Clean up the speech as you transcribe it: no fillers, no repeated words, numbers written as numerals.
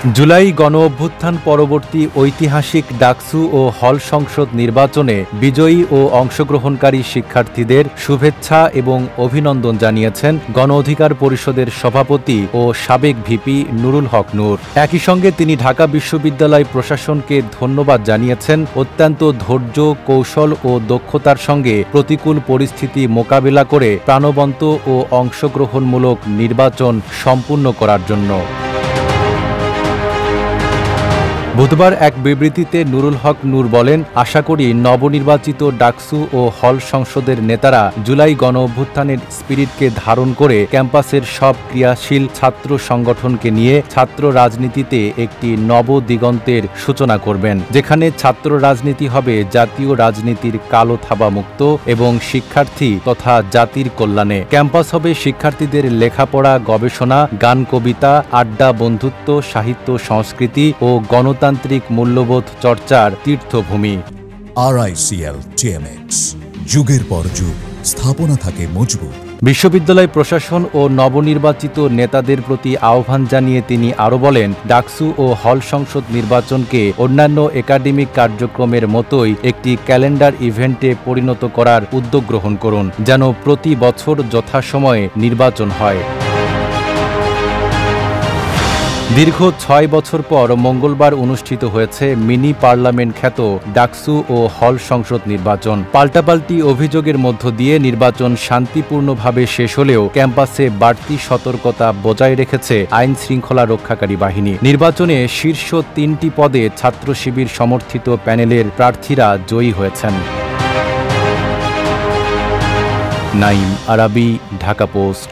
জুলাই গণঅভ্যুত্থান পরবর্তী ঐতিহাসিক ডাকসু ও হল সংসদ নির্বাচনে বিজয়ী ও অংশগ্রহণকারী শিক্ষার্থীদের শুভেচ্ছা এবং অভিনন্দন জানিয়েছেন গণ অধিকার পরিষদের সভাপতি ও সাবেক ভিপি নুরুল হক নূর। একই সঙ্গে তিনি ঢাকা বিশ্ববিদ্যালয় প্রশাসনকে ধন্যবাদ জানিয়েছেন অত্যন্ত ধৈর্য, কৌশল ও দক্ষতার সঙ্গে প্রতিকূল পরিস্থিতি মোকাবেলা করে প্রাণবন্ত ও অংশগ্রহণমূলক নির্বাচন সম্পূর্ণ করার জন্য। বুধবার এক বিবৃতিতে নুরুল হক নূর বলেন, আশা করি নবনির্বাচিত ডাকসু ও হল সংসদের নেতারা জুলাই গণঅভ্যুত্থানের স্পিরিটকে ধারণ করে ক্যাম্পাসের সব ক্রিয়াশীল ছাত্র সংগঠনকে নিয়ে ছাত্র রাজনীতিতে একটি নব দিগন্তের সূচনা করবেন, যেখানে ছাত্র রাজনীতি হবে জাতীয় রাজনীতির কালো থাবা মুক্ত এবং শিক্ষার্থী তথা জাতির কল্যাণে। ক্যাম্পাস হবে শিক্ষার্থীদের লেখাপড়া, গবেষণা, গান, কবিতা, আড্ডা, বন্ধুত্ব, সাহিত্য, সংস্কৃতি ও গণতান্ত্রিক মূল্যবোধ চর্চার তীর্থভূমি। RICL TMX, যুগের পর যুগ স্থাপনা থাকে মজবুত। বিশ্ববিদ্যালয় প্রশাসন ও নবনির্বাচিত নেতাদের প্রতি আহ্বান জানিয়ে তিনি আরও বলেন, ডাকসু ও হল সংসদ নির্বাচনকে অন্যান্য একাডেমিক কার্যক্রমের মতোই একটি ক্যালেন্ডার ইভেন্টে পরিণত করার উদ্যোগ গ্রহণ করুন, যেন প্রতি বছর যথাসময়ে নির্বাচন হয়। দীর্ঘ ৬ বছর পর মঙ্গলবার অনুষ্ঠিত হয়েছে মিনি পার্লামেন্ট খ্যাত ডাকসু ও হল সংসদ নির্বাচন। পাল্টাপাল্টি অভিযোগের মধ্য দিয়ে নির্বাচন শান্তিপূর্ণভাবে শেষ হলেও ক্যাম্পাসে বাড়তি সতর্কতা বজায় রেখেছে আইন শৃঙ্খলা রক্ষাকারী বাহিনী। নির্বাচনে শীর্ষ ৩টি পদে ছাত্র শিবির সমর্থিত প্যানেলের প্রার্থীরা জয়ী হয়েছেন। নাঈম আরাবী, ঢাকা পোস্ট।